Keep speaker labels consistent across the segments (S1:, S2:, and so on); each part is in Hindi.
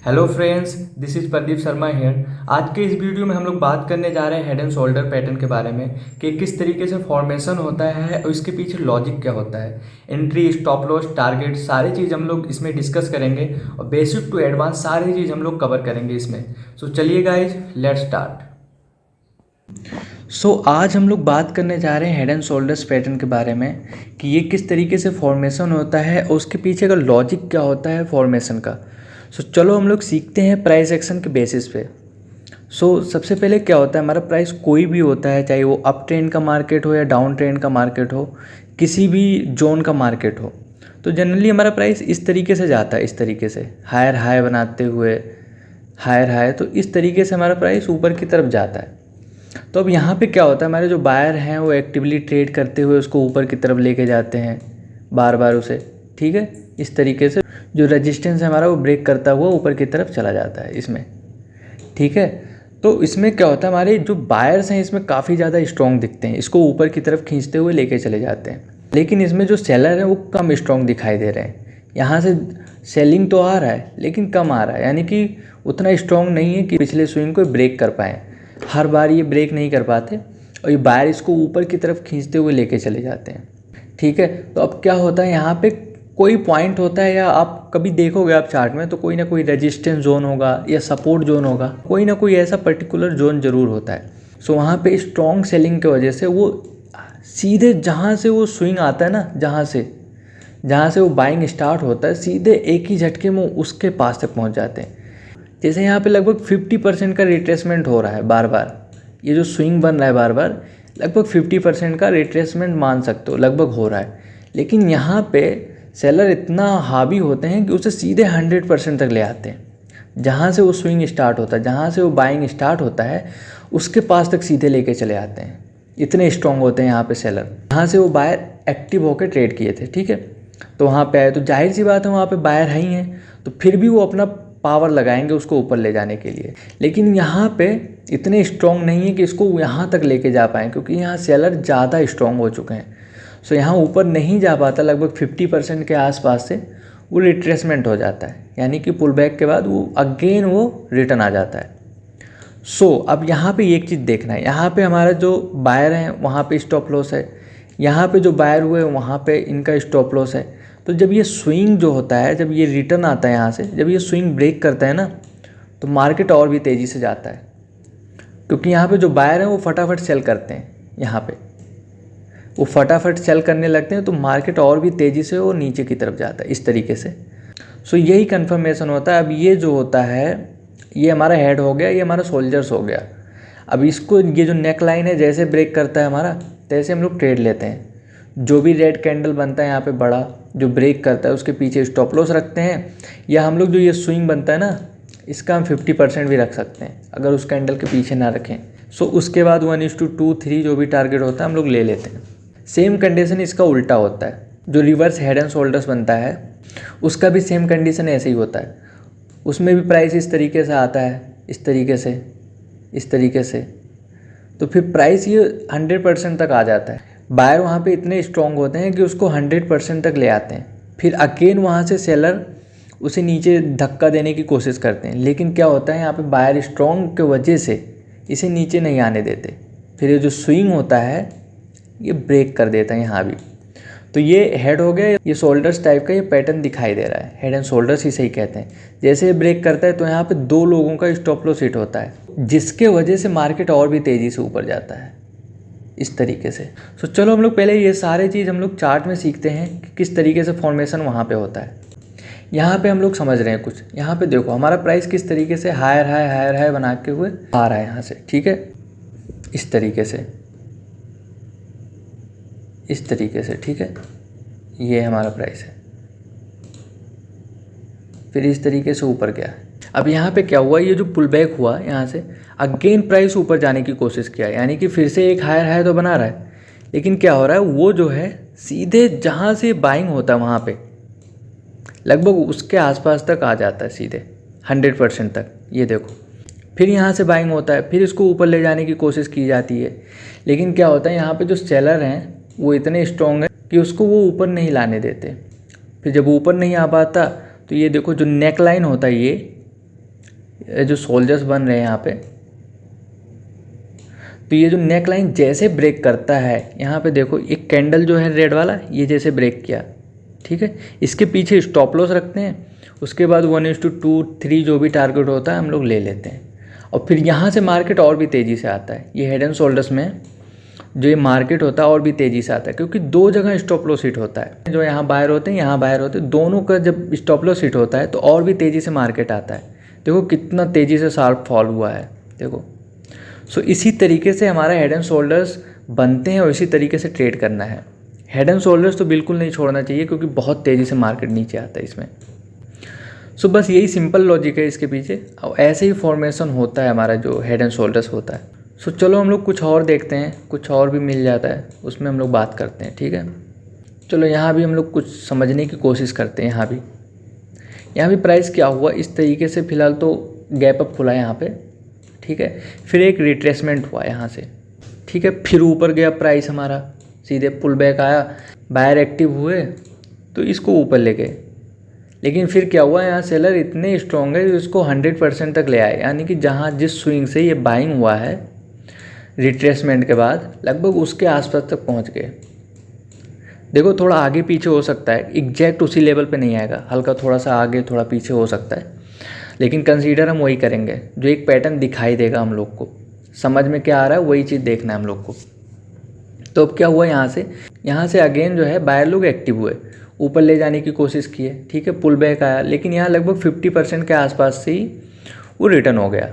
S1: Hello friends, this is Pradeep Sharma here. आज के इस वीडियो में हम लोग बात करने जा रहे हैं हेड एंड शोल्डर पैटर्न के बारे में कि किस तरीके से फॉर्मेशन होता है और इसके पीछे लॉजिक क्या होता है। एंट्री, स्टॉप लॉस, टारगेट, सारी चीज़ हम लोग इसमें डिस्कस करेंगे और बेसिक टू एडवांस सारी चीज़ हम लोग कवर करेंगे इसमें। सो चलिए गाइज, लेट्स स्टार्ट। आज हम लोग बात करने जा रहे हैं हेड एंड शोल्डर्स पैटर्न के बारे में कि ये किस तरीके से फॉर्मेशन होता है और उसके पीछे का लॉजिक क्या होता है फॉर्मेशन का। चलो हम लोग सीखते हैं प्राइस एक्शन के बेसिस पे। सबसे पहले क्या होता है, हमारा प्राइस कोई भी होता है, चाहे वो अप ट्रेंड का मार्केट हो या डाउन ट्रेंड का मार्केट हो, किसी भी जोन का मार्केट हो, तो जनरली हमारा प्राइस इस तरीके से जाता है, इस तरीके से हायर हाई बनाते हुए, हायर हाई। तो इस तरीके से हमारा प्राइस ऊपर की तरफ जाता है। तो अब यहाँ पे क्या होता है, हमारे जो बायर हैं वो एक्टिवली ट्रेड करते हुए उसको ऊपर की तरफ लेके जाते हैं बार बार उसे, ठीक है। इस तरीके से जो रेजिस्टेंस है हमारा वो ब्रेक करता हुआ ऊपर की तरफ चला जाता है इसमें, ठीक है। तो इसमें क्या होता है, हमारे जो बायर्स हैं इसमें काफ़ी ज़्यादा स्ट्रॉन्ग दिखते हैं, इसको ऊपर की तरफ खींचते हुए लेके चले जाते हैं। लेकिन इसमें जो सेलर हैं वो कम स्ट्रॉन्ग दिखाई दे रहे हैं। यहाँ से सेलिंग तो आ रहा है लेकिन कम आ रहा है, यानी कि उतना स्ट्रॉन्ग नहीं है कि पिछले स्विंग को ब्रेक कर पाएँ। हर बार ये ब्रेक नहीं कर पाते और ये बायर इसको ऊपर की तरफ खींचते हुए लेके चले जाते हैं, ठीक है। तो अब क्या होता है, यहाँ पे कोई पॉइंट होता है, या आप कभी देखोगे आप चार्ट में तो कोई ना कोई रेजिस्टेंस जोन होगा या सपोर्ट जोन होगा, कोई ना कोई ऐसा पर्टिकुलर जोन ज़रूर होता है। वहाँ पे स्ट्रॉन्ग सेलिंग की वजह से वो सीधे जहाँ से वो स्विंग आता है ना, जहाँ से वो बाइंग स्टार्ट होता है, सीधे एक ही झटके में उसके पास तक पहुँच जाते हैं। जैसे यहाँ पे लगभग 50% का रिट्रेसमेंट हो रहा है बार बार, ये जो स्विंग बन रहा है बार बार, लगभग 50% का रिट्रेसमेंट मान सकते हो, लगभग हो रहा है। लेकिन यहाँ पे सेलर इतना हावी होते हैं कि उसे सीधे 100% तक ले आते हैं। जहाँ से वो स्विंग स्टार्ट होता है, जहाँ से वो बाइंग स्टार्ट होता है, उसके पास तक सीधे लेके चले आते हैं। इतने स्ट्रॉन्ग होते हैं यहाँ पे सेलर। जहाँ से वो बायर एक्टिव होकर ट्रेड किए थे, ठीक है, तो वहाँ पे आए, तो जाहिर सी बात है वहाँ पे बायर है ही हैं, तो फिर भी वो अपना पावर लगाएंगे उसको ऊपर ले जाने के लिए। लेकिन यहाँ पे इतने स्ट्रॉन्ग नहीं है कि इसको यहाँ तक लेके जा पाएँ, क्योंकि यहाँ सेलर ज़्यादा स्ट्रॉन्ग हो चुके हैं। यहाँ ऊपर नहीं जा पाता, लगभग 50% के आसपास से वो रिट्रेसमेंट हो जाता है, यानी कि पुल बैक के बाद वो अगेन वो रिटर्न आ जाता है। अब यहाँ पे एक चीज़ देखना है, यहाँ पे हमारा जो बायर हैं वहाँ पे स्टॉप लॉस है, यहाँ पे जो बायर हुए वहाँ पे इनका स्टॉप लॉस है। तो जब ये स्विंग जो होता है, जब ये रिटर्न आता है यहाँ से, जब ये स्विंग ब्रेक करता है ना, तो मार्केट और भी तेज़ी से जाता है, क्योंकि यहाँ पे जो बायर हैं वो फटाफट सेल करते हैं, यहाँ पे वो फटाफट सेल करने लगते हैं, तो मार्केट और भी तेज़ी से वो नीचे की तरफ जाता है इस तरीके से। यही कंफर्मेशन होता है। अब ये जो होता है, ये हमारा हेड हो गया, ये हमारा शोल्डर्स हो गया। अब इसको, ये जो नेक लाइन है जैसे ब्रेक करता है हमारा, तैसे हम लोग ट्रेड लेते हैं। जो भी रेड कैंडल बनता है यहाँ पे बड़ा, जो ब्रेक करता है, उसके पीछे स्टॉप लॉस रखते हैं, या हम लोग जो ये स्विंग बनता है ना, इसका हम 50% भी रख सकते हैं अगर उस कैंडल के पीछे ना रखें। उसके बाद 1:2, 3 जो भी टारगेट होता है हम लोग ले लेते हैं। सेम कंडीशन इसका उल्टा होता है, जो रिवर्स हेड एंड शोल्डर्स बनता है उसका भी सेम कंडीशन ऐसे ही होता है। उसमें भी प्राइस इस तरीके से आता है, इस तरीके से, इस तरीके से। तो फिर प्राइस ये 100% तक आ जाता है। बायर वहाँ पे इतने स्ट्रॉन्ग होते हैं कि उसको 100% तक ले आते हैं। फिर अगेन वहाँ से सेलर उसे नीचे धक्का देने की कोशिश करते हैं, लेकिन क्या होता है, यहाँ पे बायर स्ट्रॉन्ग के वजह से इसे नीचे नहीं आने देते। फिर ये जो स्विंग होता है ये ब्रेक कर देता है यहाँ भी। तो ये हेड हो गया, ये शोल्डर्स टाइप का ये पैटर्न दिखाई दे रहा है, हेड एंड शोल्डर्स ही सही कहते हैं। जैसे ये ब्रेक करता है तो यहाँ पे 2 लोगों का स्टॉप लॉस हिट होता है, जिसके वजह से मार्केट और भी तेज़ी से ऊपर जाता है इस तरीके से। चलो हम लोग पहले ये सारे चीज़ हम लोग चार्ट में सीखते हैं कि किस तरीके से फॉर्मेशन वहाँ पे होता है। यहाँ पे हम लोग समझ रहे हैं कुछ। यहाँ पे देखो हमारा प्राइस किस तरीके से हायर हाई बना के हुए आ रहा है यहाँ से, ठीक है, इस तरीके से, इस तरीके से, ठीक है। ये हमारा प्राइस है, फिर इस तरीके से ऊपर गया। अब यहाँ पे क्या हुआ, ये जो पुल बैक हुआ यहाँ से अगेन प्राइस ऊपर जाने की कोशिश किया, यानी कि फिर से एक हायर हाई तो बना रहा है। लेकिन क्या हो रहा है, वो जो है सीधे जहाँ से बाइंग होता है वहाँ पे लगभग उसके आसपास तक आ जाता है, सीधे 100% तक। ये देखो, फिर यहाँ से बाइंग होता है, फिर इसको ऊपर ले जाने की कोशिश की जाती है। लेकिन क्या होता है, यहाँ पे जो सेलर हैं वो इतने स्ट्रॉन्ग हैं कि उसको वो ऊपर नहीं लाने देते। फिर जब ऊपर नहीं आ पाता तो ये देखो जो नेक लाइन होता है, जो सोल्जर्स बन रहे हैं यहाँ पे, तो ये जो नेक लाइन जैसे ब्रेक करता है, यहाँ पे देखो एक कैंडल जो है रेड वाला, ये जैसे ब्रेक किया, ठीक है, इसके पीछे स्टॉप लॉस रखते हैं, उसके बाद 1:2 3 जो भी टारगेट होता है हम लोग ले लेते हैं, और फिर यहाँ से मार्केट और भी तेज़ी से आता है। ये हेड एंड शोल्डर्स में जो ये मार्केट होता है और भी तेज़ी से आता है, क्योंकि दो जगह स्टॉप लॉस हिट होता है, जो यहाँ बायर होते हैं, यहाँ बायर होते हैं, दोनों का जब स्टॉप लॉस हिट होता है तो और भी तेज़ी से मार्केट आता है। देखो कितना तेज़ी से शार्प फॉल हुआ है, देखो। सो इसी तरीके से हमारा हेड एंड शोल्डर्स बनते हैं और इसी तरीके से ट्रेड करना है। हेड एंड शोल्डर्स तो बिल्कुल नहीं छोड़ना चाहिए, क्योंकि बहुत तेज़ी से मार्केट नीचे आता है इसमें। सो बस यही सिंपल लॉजिक है इसके पीछे, और ऐसे ही फॉर्मेशन होता है हमारा जो हेड एंड शोल्डर्स होता है। सो चलो हम लोग कुछ और देखते हैं, कुछ और भी मिल जाता है उसमें हम लोग बात करते हैं, ठीक है। चलो यहाँ भी हम लोग कुछ समझने की कोशिश करते हैं। यहाँ भी प्राइस क्या हुआ इस तरीके से, फ़िलहाल तो गैप अप खुला है यहाँ पे, ठीक है, फिर एक रिट्रेसमेंट हुआ यहाँ से, ठीक है, फिर ऊपर गया प्राइस हमारा, सीधे पुल बैक आया, बायर एक्टिव हुए तो इसको ऊपर ले गए, लेकिन फिर क्या हुआ, यहाँ सेलर इतने स्ट्रॉन्ग है कि इसको 100% तक ले आए, यानी कि जहाँ जिस स्विंग से ये बाइंग हुआ है रिट्रेसमेंट के बाद लगभग उसके आसपास तक पहुँच गए। देखो थोड़ा आगे पीछे हो सकता है, एग्जैक्ट उसी लेवल पे नहीं आएगा, हल्का थोड़ा सा आगे थोड़ा पीछे हो सकता है, लेकिन कंसीडर हम वही करेंगे जो एक पैटर्न दिखाई देगा हम लोग को, समझ में क्या आ रहा है वही चीज़ देखना है हम लोग को। तो अब क्या हुआ, यहाँ से अगेन जो है बायर लोग एक्टिव हुए, ऊपर ले जाने की कोशिश किए, ठीक है, पुल बैक आया, लेकिन यहाँ लगभग 50% के आसपास से ही वो रिटर्न हो गया।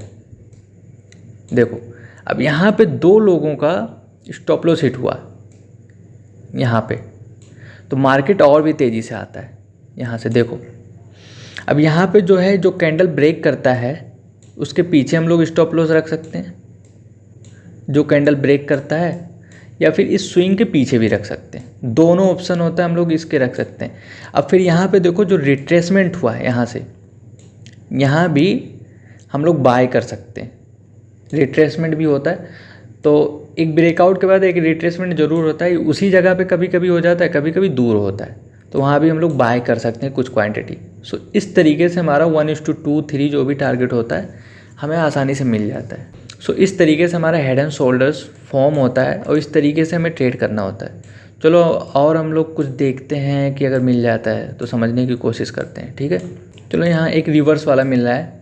S1: देखो अब यहाँ पे दो लोगों का स्टॉप लॉस हिट हुआ यहाँ पे, तो मार्केट और भी तेज़ी से आता है यहाँ से। देखो अब यहाँ पे जो है, जो कैंडल ब्रेक करता है उसके पीछे हम लोग स्टॉप लॉस रख सकते हैं, जो कैंडल ब्रेक करता है, या फिर इस स्विंग के पीछे भी रख सकते हैं, दोनों ऑप्शन होता है, हम लोग इसके रख सकते हैं। अब फिर यहाँ पे देखो जो रिट्रेसमेंट हुआ है यहाँ से, यहाँ भी हम लोग बाय कर सकते हैं, रिट्रेसमेंट भी होता है, तो एक ब्रेकआउट के बाद एक रिट्रेसमेंट ज़रूर होता है, उसी जगह पे कभी कभी हो जाता है, कभी कभी दूर होता है, तो वहाँ भी हम लोग बाय कर सकते हैं कुछ क्वांटिटी। सो इस तरीके से हमारा 1:2 3 जो भी टारगेट होता है हमें आसानी से मिल जाता है। सो इस तरीके से हमारा हेड एंड शोल्डर्स फॉर्म होता है और इस तरीके से हमें ट्रेड करना होता है। चलो और हम लोग कुछ देखते हैं कि अगर मिल जाता है तो समझने की कोशिश करते हैं, ठीक है। चलो यहाँ एक रिवर्स वाला मिल रहा है,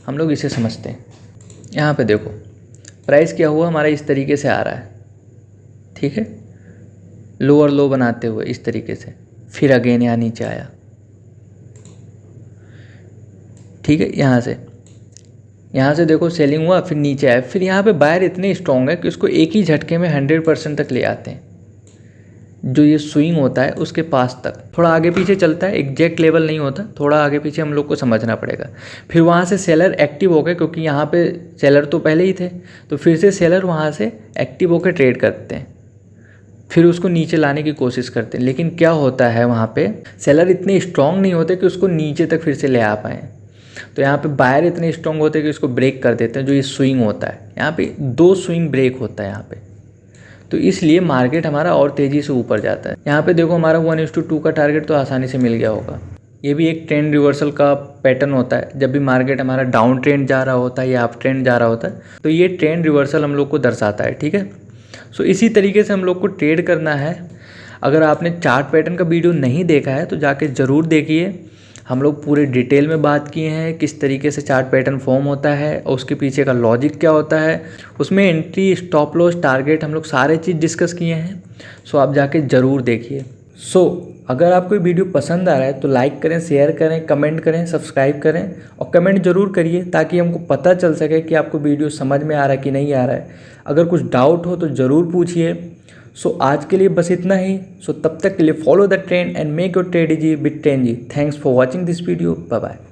S1: हम लोग इसे समझते हैं। यहाँ पे देखो प्राइस क्या हुआ हमारा, इस तरीके से आ रहा है, ठीक है, लोअर लो बनाते हुए इस तरीके से, फिर अगेन यहाँ नीचे आया, ठीक है, यहाँ से देखो सेलिंग हुआ, फिर नीचे आया, फिर यहाँ पे बायर इतने स्ट्रॉन्ग है कि उसको एक ही झटके में 100% तक ले आते हैं, जो ये स्विंग होता है उसके पास तक। थोड़ा आगे पीछे चलता है, एग्जैक्ट लेवल नहीं होता, थोड़ा आगे पीछे हम लोग को समझना पड़ेगा। फिर वहाँ से सेलर एक्टिव हो गए, क्योंकि यहाँ पे सेलर तो पहले ही थे, तो फिर से सेलर वहाँ से एक्टिव होकर ट्रेड करते हैं, फिर उसको नीचे लाने की कोशिश करते हैं, लेकिन क्या होता है वहाँ पे सेलर इतने स्ट्रॉन्ग नहीं होते कि उसको नीचे तक फिर से ले आ पाएँ, तो यहाँ पे बायर इतने स्ट्रॉन्ग होते हैं कि उसको ब्रेक कर देते हैं, जो ये स्विंग होता है, यहाँ पे 2 स्विंग ब्रेक होता है यहाँ पे, तो इसलिए मार्केट हमारा और तेज़ी से ऊपर जाता है। यहाँ पे देखो हमारा 1:2 का टारगेट तो आसानी से मिल गया होगा। ये भी एक ट्रेंड रिवर्सल का पैटर्न होता है, जब भी मार्केट हमारा डाउन ट्रेंड जा रहा होता है या अप ट्रेंड जा रहा होता है, तो ये ट्रेंड रिवर्सल हम लोग को दर्शाता है, ठीक है। सो इसी तरीके से हम लोग को ट्रेड करना है। अगर आपने चार्ट पैटर्न का वीडियो नहीं देखा है तो जाके ज़रूर देखिए, हम लोग पूरे डिटेल में बात किए हैं किस तरीके से चार्ट पैटर्न फॉर्म होता है और उसके पीछे का लॉजिक क्या होता है, उसमें एंट्री, स्टॉप लॉस, टारगेट, हम लोग सारे चीज़ डिस्कस किए हैं। सो आप जाके ज़रूर देखिए। सो अगर आपको ये वीडियो पसंद आ रहा है तो लाइक करें, शेयर करें, कमेंट करें, सब्सक्राइब करें और कमेंट ज़रूर करिए, ताकि हमको पता चल सके कि आपको वीडियो समझ में आ रहा है कि नहीं आ रहा है। अगर कुछ डाउट हो तो ज़रूर पूछिए। सो आज के लिए बस इतना ही। सो तब तक के लिए follow the trend and make your trade easy with trend G. Thanks for watching this video. Bye bye.